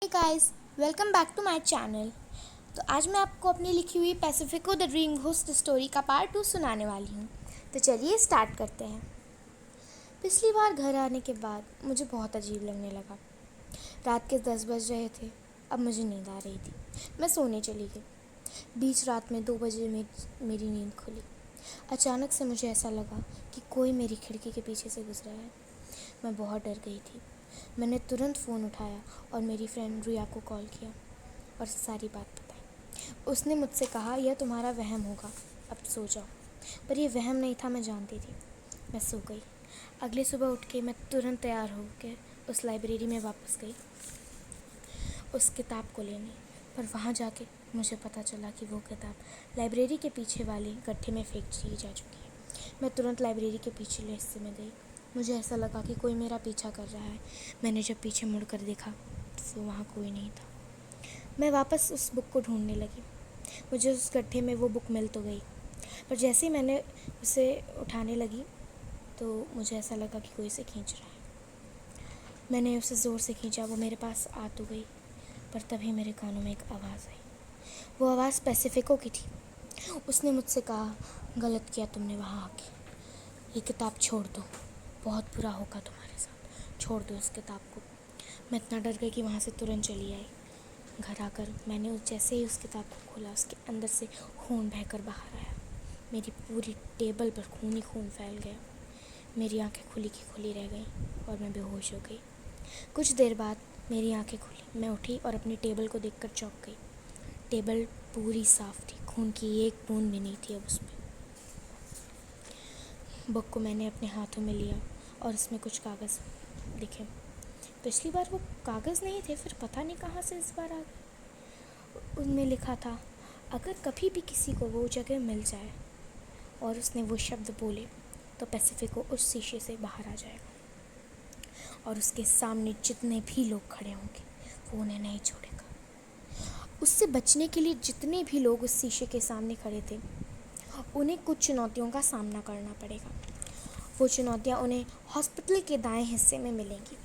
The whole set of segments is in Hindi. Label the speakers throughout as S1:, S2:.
S1: Hey guys, welcome back to my channel. तो आज मैं आपको अपनी लिखी हुई Pacifico the dream ghost story का पार्ट 2 सुनाने वाली हूँ। तो चलिए स्टार्ट करते हैं। पिछली बार घर आने के बाद मुझे बहुत अजीब लगने लगा। रात के 10 बज रहे थे। अब मुझे नींद आ रही थी। मैं सोने चली गई। बीच रात में 2 बजे मेरी नींद खुली। अचानक से मुझे ऐसा लगा कि कोई मेरी खिड़की के पीछे से गुजरा है। मैं बहुत डर गई थी। मैंने तुरंत फ़ोन उठाया और मेरी फ्रेंड रिया को कॉल किया और सारी बात बताई। उसने मुझसे कहा, यह तुम्हारा वहम होगा, अब सो जाओ। पर यह वहम नहीं था, मैं जानती थी। मैं सो गई। अगली सुबह उठ के मैं तुरंत तैयार होकर उस लाइब्रेरी में वापस गई उस किताब को लेने। पर वहाँ जाके मुझे पता चला कि वो किताब लाइब्रेरी के पीछे वाले गड्ढे में फेंक दी जा चुकी है। मैं तुरंत लाइब्रेरी के पिछले हिस्से में गई। मुझे ऐसा लगा कि कोई मेरा पीछा कर रहा है। मैंने जब पीछे मुड़कर देखा तो वहाँ कोई नहीं था। मैं वापस उस बुक को ढूंढने लगी। मुझे उस गड्ढे में वो बुक मिल तो गई, पर जैसे ही मैंने उसे उठाने लगी तो मुझे ऐसा लगा कि कोई इसे खींच रहा है। मैंने उसे ज़ोर से खींचा। वो मेरे पास आ तो गई, पर तभी मेरे कानों में एक आवाज़ आई। वो आवाज़ पैसिफिको की थी। उसने मुझसे कहा, गलत किया तुमने वहाँ आके। ये किताब छोड़ दो, बहुत बुरा होगा तुम्हारे साथ। छोड़ दो इस किताब को। मैं इतना डर गई कि वहाँ से तुरंत चली आई। घर आकर मैंने जैसे ही उस किताब को खोला, उसके अंदर से खून बहकर बाहर आया। मेरी पूरी टेबल पर खून ही खून फैल गया। मेरी आंखें खुली की खुली रह गईं और मैं बेहोश हो गई। कुछ देर बाद मेरी आंखें खुली। मैं उठी और अपनी टेबल को देखकर चौंक गई। टेबल पूरी साफ़ थी। खून की एक बूंद भी नहीं थी अब उस पर। बुक को मैंने अपने हाथों में लिया और उसमें कुछ कागज़ दिखे। पिछली बार वो कागज़ नहीं थे, फिर पता नहीं कहाँ से इस बार आ गए। उनमें लिखा था, अगर कभी भी किसी को वो जगह मिल जाए और उसने वो शब्द बोले तो पैसिफिको उस शीशे से बाहर आ जाएगा और उसके सामने जितने भी लोग खड़े होंगे वो उन्हें नहीं छोड़ेगा। उससे बचने के लिए जितने भी लोग उस शीशे के सामने खड़े थे, उन्हें कुछ चुनौतियों का सामना करना पड़ेगा। वो चुनौतियाँ उन्हें हॉस्पिटल के दाएं हिस्से में मिलेंगी।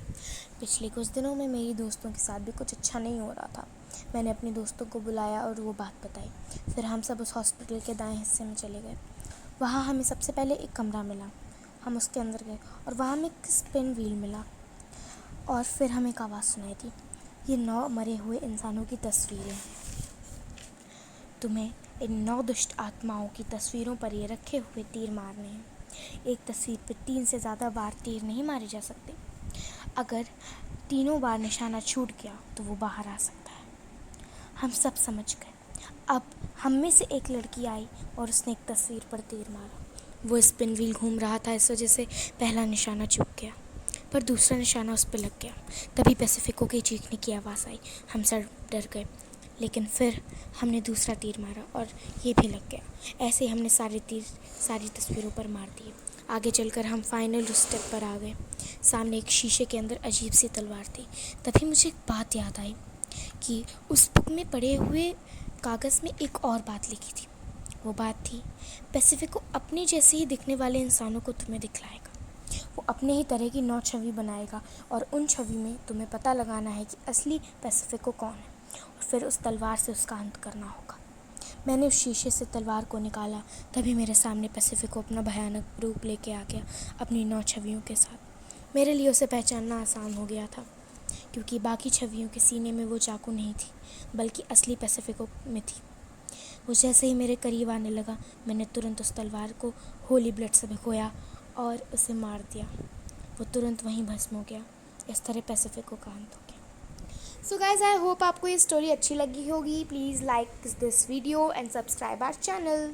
S1: पिछले कुछ दिनों में मेरी दोस्तों के साथ भी कुछ अच्छा नहीं हो रहा था। मैंने अपने दोस्तों को बुलाया और वो बात बताई। फिर हम सब उस हॉस्पिटल के दाएं हिस्से में चले गए। वहाँ हमें सबसे पहले एक कमरा मिला। हम उसके अंदर गए और वहाँ हमें एक स्पिन व्हील मिला और फिर हमें एक आवाज़ सुनाई दी, ये 9 मरे हुए इंसानों की तस्वीरें हैं। तुम्हें इन 9 दुष्ट आत्माओं की तस्वीरों पर ये रखे हुए तीर मारने हैं। एक तस्वीर पर 3 से ज़्यादा बार तीर नहीं मारे जा सकते। अगर तीनों बार निशाना छूट गया तो वो बाहर आ सकता है। हम सब समझ गए। अब हम में से एक लड़की आई और उसने एक तस्वीर पर तीर मारा। वो स्पिन व्हील घूम रहा था, इस वजह से पहला निशाना चूक गया, पर दूसरा निशाना उस पर लग गया। तभी पैसिफिको के चीखने की आवाज़ आई। हम सब डर गए, लेकिन फिर हमने दूसरा तीर मारा और ये भी लग गया। ऐसे ही हमने सारे तीर सारी तस्वीरों पर मार दिए। आगे चलकर हम फाइनल स्टेप पर आ गए। सामने एक शीशे के अंदर अजीब सी तलवार थी। तभी मुझे एक बात याद आई कि उस बुक में पड़े हुए कागज़ में एक और बात लिखी थी। वो बात थी, पैसिफिको अपने जैसे ही दिखने वाले इंसानों को तुम्हें दिखलाएगा। वो अपने ही तरह की 9 छवि बनाएगा और उन छवि में तुम्हें पता लगाना है कि असली पैसिफिको कौन है और फिर उस तलवार से उसका अंत करना होगा। मैंने उस शीशे से तलवार को निकाला। तभी मेरे सामने पैसिफिको अपना भयानक रूप लेके आ गया, अपनी 9 छवियों के साथ। मेरे लिए उसे पहचानना आसान हो गया था, क्योंकि बाकी छवियों के सीने में वो चाकू नहीं थी, बल्कि असली पैसिफिको में थी। वो जैसे ही मेरे करीब आने लगा, मैंने तुरंत उस तलवार को होली ब्लड से भिगोया और उसे मार दिया। वो तुरंत वहीं भस्म हो गया। इस तरह पैसिफिको का अंत हो गया। सो गाइज, आई होप आपको ये स्टोरी अच्छी लगी होगी। Please like this video and subscribe our channel.